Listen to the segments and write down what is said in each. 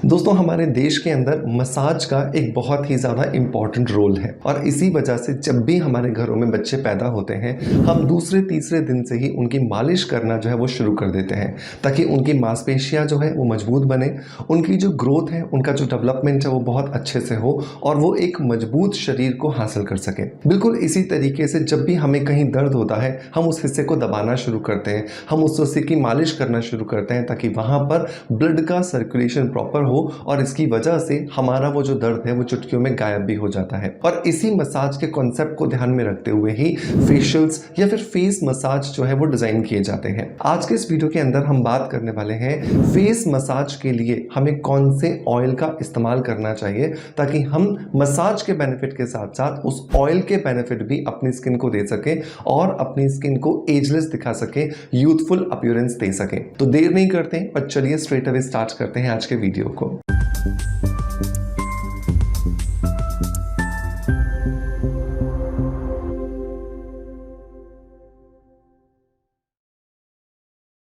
दोस्तों हमारे देश के अंदर मसाज का एक बहुत ही ज़्यादा इम्पॉर्टेंट रोल है और इसी वजह से जब भी हमारे घरों में बच्चे पैदा होते हैं हम दूसरे तीसरे दिन से ही उनकी मालिश करना जो है वो शुरू कर देते हैं ताकि उनकी मांसपेशियां जो है वो मजबूत बने, उनकी जो ग्रोथ है, उनका जो डेवलपमेंट है वो बहुत अच्छे से हो और वो एक मजबूत शरीर को हासिल कर सके। बिल्कुल इसी तरीके से जब भी हमें कहीं दर्द होता है हम उस हिस्से को दबाना शुरू करते हैं, हम उस हिस्से की मालिश करना शुरू करते हैं ताकि वहाँ पर ब्लड का सर्कुलेशन प्रॉपर हो और इसकी वजह से हमारा वो जो दर्द है वो चुटकियों में गायब भी हो जाता है। और इसी मसाज के कॉन्सेप्ट को ध्यान में रखते हुए ही फेशियल्स या फिर फेस मसाज जो है वो डिजाइन किए जाते हैं। आज के इस वीडियो के अंदर हम बात करने वाले हैं फेस मसाज के लिए हमें कौन से ऑयल का इस्तेमाल करना चाहिए ताकि हम मसाज के बेनिफिट के साथ साथ उस ऑयल के बेनिफिट भी अपनी स्किन को दे सके और अपनी स्किन को एजलेस दिखा सके, यूथफुल अपीयरेंस दे सके। तो देर नहीं करते और चलिए स्ट्रेट अवे स्टार्ट करते हैं आज के वीडियो को।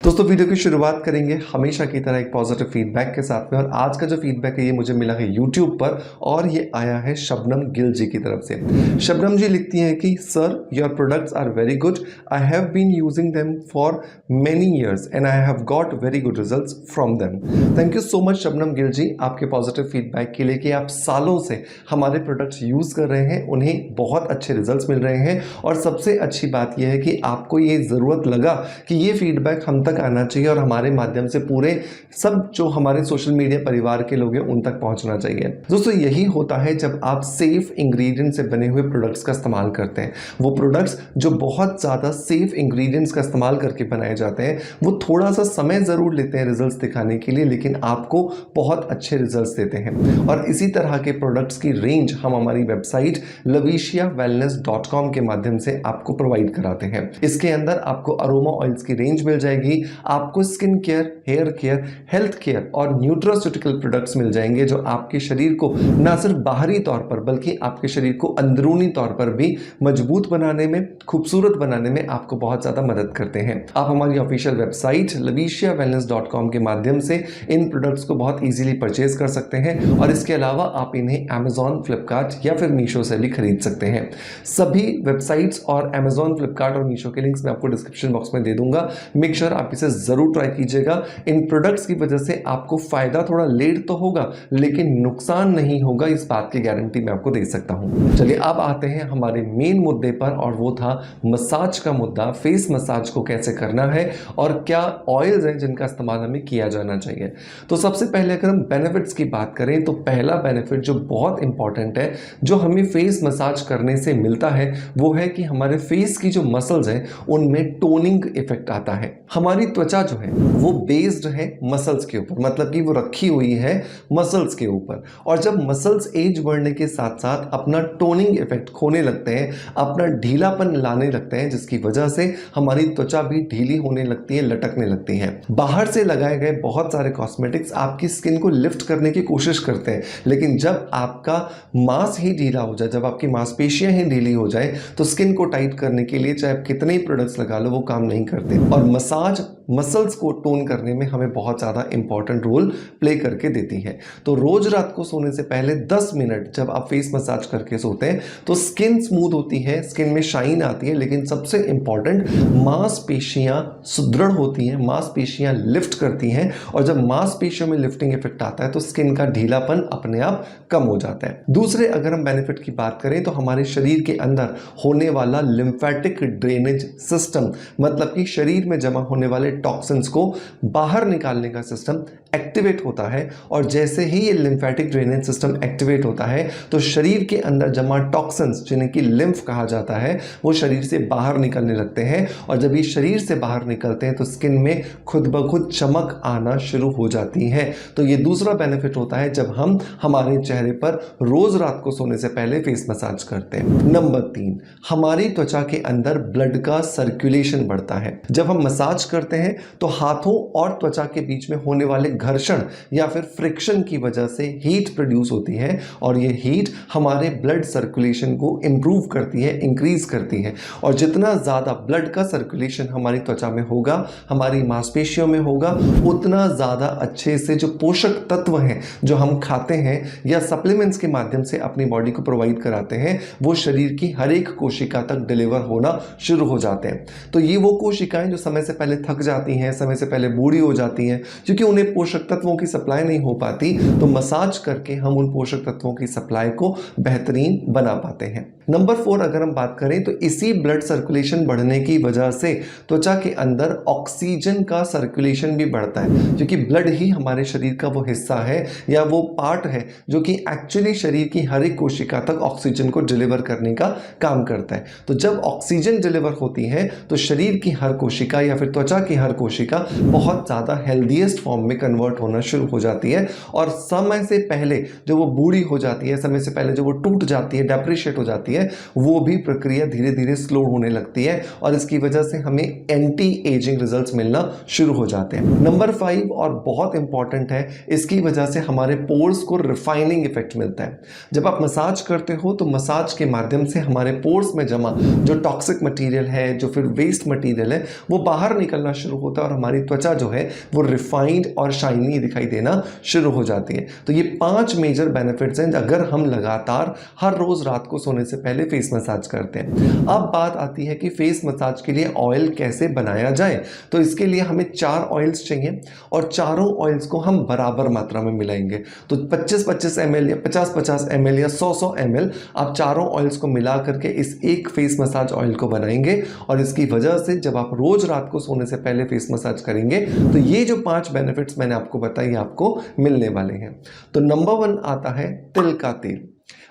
दोस्तों वीडियो की शुरुआत करेंगे हमेशा की तरह एक पॉजिटिव फीडबैक के साथ में और आज का जो फीडबैक है ये मुझे मिला है यूट्यूब पर और ये आया है शबनम गिल जी की तरफ से। शबनम जी लिखती हैं कि sir your products are very good, I have been using them for many years and I have got very good results from them. Thank you so much Shabnam Gill ji आपके पॉजिटिव फीडबैक के लिए कि आप सालों से हमारे प्रोडक्ट्स यूज़ कर रहे हैं, उन्हें बहुत अच्छे रिजल्ट्स मिल रहे हैं और सबसे अच्छी बात यह है कि आपको ये ज़रूरत लगा कि ये फीडबैक हम तक आना चाहिए और हमारे माध्यम से पूरे सब जो हमारे सोशल मीडिया परिवार के लोग हैं उन तक पहुंचना चाहिए। दोस्तों यही होता है जब आप सेफ इंग्रेडिएंट से बने हुए प्रोडक्ट्स का इस्तेमाल करते हैं। वो प्रोडक्ट्स जो बहुत ज़्यादा सेफ इंग्रेडिएंट्स का इस्तेमाल करके बनाए जाते हैं वो थोड़ा सा समय ज़रूर लेते हैं रिजल्ट्स दिखाने के लिए, लेकिन आपको बहुत अच्छे रिजल्ट्स देते हैं। और इसी तरह के प्रोडक्ट्स की रेंज हम हमारी वेबसाइट laviciawellness.com के माध्यम से आपको प्रोवाइड कराते हैं। इसके अंदर आपको अरोमा ऑयल्स की रेंज मिल जाएगी, आपको skin care, hair care, health care और न्यूट्रास्यूटिकल प्रोडक्ट्स मिल जाएंगे जो आपके शरीर को न सिर्फ बाहरी तौर पर बल्कि आपके शरीर को अंदरूनी तौर पर भी मजबूत बनाने में, खूबसूरत बनाने में आपको बहुत ज़्यादा मदद करते हैं। आप हमारी ऑफिशियल वेबसाइट laviciawellness.com के माध्यम से इन प्रोडक्ट्स को बहुत ईजिली परचेज कर सकते हैं और इसके अलावा आप इन्हें अमेजॉन, फ्लिपकार्ट या फिर मीशो से भी खरीद सकते हैं। सभी वेबसाइट्स और अमेजॉन, फ्लिपकार्ट और मीशो के लिंक्स मैं आपको डिस्क्रिप्शन बॉक्स में दे दूंगा। मेक श्योर आप इसे जरूर ट्राई कीजिएगा। इन प्रोडक्ट्स की वजह से आपको फायदा थोड़ा लेट तो होगा लेकिन नुकसान नहीं होगा, इस बात की गारंटी मैं आपको दे सकता हूं। चलिए अब आते हैं हमारे मेन मुद्दे पर और वो था मसाज का मुद्दा। फेस मसाज को कैसे करना है और क्या ऑयल्स हैं जिनका इस्तेमाल हमें किया जाना चाहिए। तो सबसे पहले अगर हम बेनिफिट्स की बात करें तो पहला बेनिफिट जो बहुत इंपॉर्टेंट है जो हमें फेस मसाज करने से मिलता है वो है कि हमारे फेस की जो मसल्स हैं उनमें टोनिंग इफेक्ट आता है। हमारी त्वचा जो है वो बेस्ड है मसल्स के ऊपर, मतलब कि वो रखी हुई है मसल्स के ऊपर और जब मसल्स एज बढ़ने के साथ साथ अपना टोनिंग इफेक्ट खोने लगते हैं, अपना ढीलापन लाने लगते हैं, जिसकी वजह से हमारी त्वचा भी ढीली होने लगती है, लटकने लगती है। बाहर से लगाए गए बहुत सारे कॉस्मेटिक्स आपकी स्किन को लिफ्ट करने की कोशिश करते हैं, लेकिन जब आपका मांस ही ढीला हो जाए, जब आपकी मांसपेशियां ही ढीली हो जाए तो स्किन को टाइट करने के लिए चाहे आप कितने ही प्रोडक्ट्स लगा लो वो काम नहीं करते। और मसाज मसल्स को टोन करने में हमें बहुत ज़्यादा इंपॉर्टेंट रोल प्ले करके देती है। तो रोज रात को सोने से पहले 10 मिनट जब आप फेस मसाज करके सोते हैं तो स्किन स्मूथ होती है, स्किन में शाइन आती है, लेकिन सबसे इंपॉर्टेंट मांसपेशियां सुदृढ़ होती हैं, मांसपेशियां लिफ्ट करती हैं और जब मांसपेशियों में लिफ्टिंग इफेक्ट आता है तो स्किन का ढीलापन अपने आप कम हो जाता है। दूसरे अगर हम बेनिफिट की बात करें तो हमारे शरीर के अंदर होने वाला लिम्फेटिक ड्रेनेज सिस्टम, मतलब कि शरीर में जमा होने वाले टॉक्सिन्स को बाहर निकालने का सिस्टम एक्टिवेट होता है और जैसे ही ये लिम्फेटिक ड्रेनेज सिस्टम एक्टिवेट होता है तो शरीर के अंदर जमा टॉक्सिन्स जिन्हें कि लिम्फ कहा जाता है वो शरीर से बाहर निकलने लगते हैं और जब ये शरीर से बाहर निकलते हैं तो स्किन में खुद ब खुद चमक आना शुरू हो जाती है। तो ये दूसरा बेनिफिट होता है जब हम हमारे चेहरे पर रोज रात को सोने से पहले फेस मसाज करते हैं। नंबर 3, हमारी त्वचा के अंदर ब्लड का सर्कुलेशन बढ़ता है। जब हम मसाज करते हैं तो हाथों और त्वचा के बीच में होने वाले घर्षण या फिर फ्रिक्शन की वजह से हीट प्रोड्यूस होती है और ये हीट हमारे ब्लड सर्कुलेशन को इम्प्रूव करती है, इंक्रीज करती है। और जितना ज़्यादा ब्लड का सर्कुलेशन हमारी त्वचा में होगा, हमारी मांसपेशियों में होगा, उतना ज़्यादा अच्छे से जो पोषक तत्व हैं जो हम खाते हैं या सप्लीमेंट्स के माध्यम से अपनी बॉडी को प्रोवाइड कराते हैं, वो शरीर की हर एक कोशिका तक डिलीवर होना शुरू हो जाते हैं। तो ये वो कोशिकाएं जो समय से पहले थक जाती हैं, समय से पहले बूढ़ी हो जाती हैं, क्योंकि उन्हें पोषक तत्वों की सप्लाई नहीं हो पाती, तो मसाज करके हम उन पोषक तत्वों की सप्लाई को बेहतरीन बना पाते हैं। नंबर 4 अगर हम बात करें तो इसी ब्लड सर्कुलेशन बढ़ने की वजह से त्वचा के अंदर ऑक्सीजन का सर्कुलेशन भी बढ़ता है, क्योंकि ब्लड ही हमारे शरीर का वो हिस्सा है या वो पार्ट है जो कि एक्चुअली शरीर की हर एक कोशिका तक ऑक्सीजन को डिलीवर करने का काम करता है। तो जब ऑक्सीजन डिलीवर होती है तो शरीर की हर कोशिका या फिर त्वचा की हर कोशिका बहुत ज़्यादा हेल्दीएस्ट फॉर्म में कन्वर्ट होना शुरू हो जाती है और समय से पहले जो वो बूढ़ी हो जाती है, समय से पहले जो वो टूट जाती है, डेप्रिशिएट हो जाती है, वो भी प्रक्रिया धीरे धीरे स्लो होने लगती है और इसकी वजह से हमें एंटी एजिंग रिजल्ट्स मिलना शुरू हो जाते हैं। नंबर 5 और बहुत इंपॉर्टेंट है, इसकी वजह से हमारे पोर्स को रिफाइनिंग इफेक्ट मिलता है। जब आप मसाज करते हो तो मसाज के माध्यम से हमारे पोर्स में जमा जो टॉक्सिक मटेरियल है, जो फिर वेस्ट मटेरियल है, वो बाहर निकलना शुरू होता है और हमारी त्वचा जो है वो रिफाइंड और शाइनी दिखाई देना शुरू हो जाती है। तो ये 5 मेजर बेनिफिट्स हैं अगर हम लगातार हर रोज रात को सोने से पहले फेस मसाज करते हैं। अब बात आती है कि फेस मसाज के लिए ऑयल कैसे बनाया जाए। तो इसके लिए हमें 4 ऑयल्स चाहिए और चारों ऑयल्स को हम बराबर मात्रा में मिलाएंगे। तो 25-25 ml या 50-50 ml या 100-100 ml आप चारों ऑयल्स को मिला करके इस एक फेस मसाज ऑयल को बनाएंगे और इसकी वजह से जब आप रोज रात को सोने से पहले फेस मसाज करेंगे तो ये जो 5 बेनिफिट्स मैंने आपको बताई आपको मिलने वाले हैं। तो नंबर 1 आता है तिल का तेल।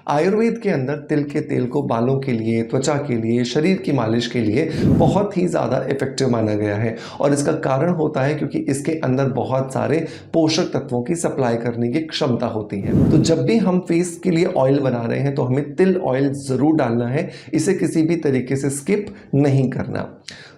आयुर्वेद के अंदर तिल के तेल को बालों के लिए, त्वचा के लिए, शरीर की मालिश के लिए बहुत ही ज़्यादा इफेक्टिव माना गया है और इसका कारण होता है क्योंकि इसके अंदर बहुत सारे पोषक तत्वों की सप्लाई करने की क्षमता होती है। तो जब भी हम फेस के लिए ऑयल बना रहे हैं तो हमें तिल ऑयल ज़रूर डालना है, इसे किसी भी तरीके से स्किप नहीं करना।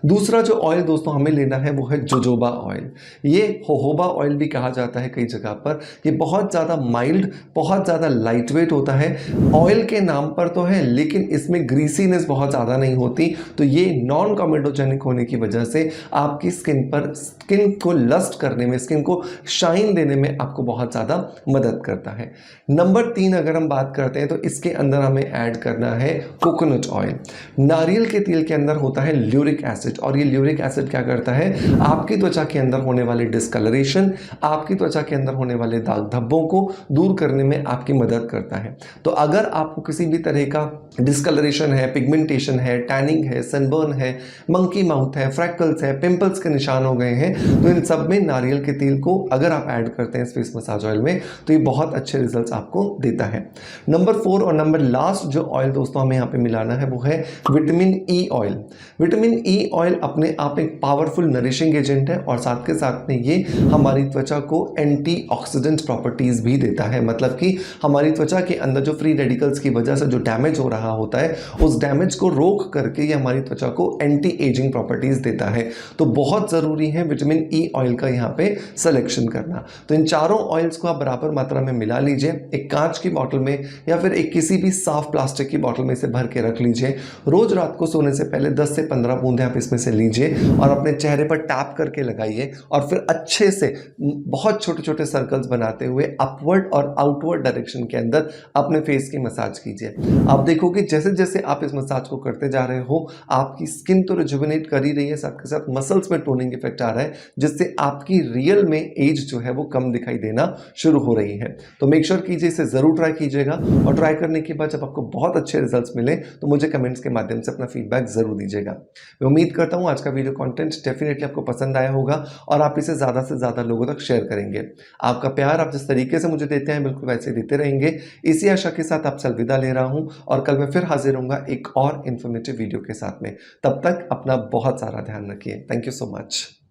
दूसरा जो ऑयल दोस्तों हमें लेना है वो है जोजोबा ऑयल। ये होहोबा ऑयल भी कहा जाता है कई जगह पर। ये बहुत ज़्यादा माइल्ड, बहुत ज़्यादा लाइट वेट होता है। ऑयल के नाम पर तो है लेकिन इसमें ग्रीसीनेस बहुत ज़्यादा नहीं होती, तो ये नॉन कॉमेडोजेनिक होने की वजह से आपकी स्किन को लस्ट करने में, स्किन को शाइन देने में आपको बहुत ज़्यादा मदद करता है। नंबर 3 अगर हम बात करते हैं तो इसके अंदर हमें ऐड करना है कोकोनट ऑयल। नारियल के तेल के अंदर होता है ल्यूरिक एसिड और ये ल्यूरिक एसिड क्या करता है, आपकी त्वचा के अंदर होने वाले डिस्कलरेशन, आपकी त्वचा के अंदर होने वाले दाग धब्बों को दूर करने में आपकी मदद करता है। तो अगर आपको किसी भी तरह का डिस्कलरेशन है, पिगमेंटेशन है, टैनिंग है, सनबर्न है, मंकी माउथ है, फ्रैकल्स है, पिंपल्स के निशान हो गए हैं, तो इन सब में नारियल के तेल को अगर आप ऐड करते हैं इस फेस मसाज ऑयल में तो ये बहुत अच्छे रिजल्ट्स आपको देता है। नंबर 4 और नंबर लास्ट जो ऑयल दोस्तों हमें यहाँ पे मिलाना है वो है vitamin E oil. Vitamin E oil अपने आप एक पावरफुल नरिशिंग एजेंट है और साथ के साथ में ये हमारी त्वचा को एंटीऑक्सीडेंट प्रॉपर्टीज भी देता है। मतलब कि हमारी त्वचा के अंदर जो फ्री रेडिकल्स की वजह से जो डैमेज हो रहा होता है उस डैमेज को रोक करके ये हमारी त्वचा को एंटी एजिंग प्रॉपर्टीज देता है। तो बहुत ज़रूरी है विटामिन ई ऑयल का यहाँ पे सिलेक्शन करना। तो इन चारों ऑयल्स को आप बराबर मात्रा में मिला लीजिए, एक कांच की बॉटल में या फिर एक किसी भी साफ प्लास्टिक की बॉटल में इसे भर के रख लीजिए। रोज रात को सोने से पहले 10 से 15 बूंदे आप इसमें से लीजिए और अपने चेहरे पर टैप करके लगाइए और फिर अच्छे से बहुत छोटे छोटे सर्कल्स बनाते हुए अपवर्ड और आउटवर्ड डायरेक्शन के अंदर अपने फेस की मसाज कीजिए। आप देखोगे जैसे जैसे आप इस मसाज को करते जा रहे हो आपकी स्किन तो रिजुविनेट कर ही रही है, साथ के साथ मसल्स में टोनिंग इफेक्ट आ रहा है जिससे आपकी रियल में एज जो है वो कम दिखाई देना शुरू हो रही है। तो मेक श्योर कीजिए, इसे जरूर ट्राई कीजिएगा और ट्राई करने के बाद जब आपको बहुत अच्छे रिजल्ट्स मिले तो मुझे कमेंट्स के माध्यम से अपना फीडबैक जरूर दीजिएगा। मैं उम्मीद करता हूँ आज का वीडियो कंटेंट डेफिनेटली आपको पसंद आया होगा और आप इसे ज़्यादा से ज़्यादा लोगों तक शेयर करेंगे। आपका प्यार आप जिस तरीके से मुझे देते हैं बिल्कुल वैसे देते रहेंगे, इसी आशा के साथ आपसे अलविदा ले रहा हूँ और कल मैं फिर हाजिर होऊंगा एक और इन्फॉर्मेटिव वीडियो के साथ में। तब तक अपना बहुत सारा ध्यान रखिए। Thank you so much.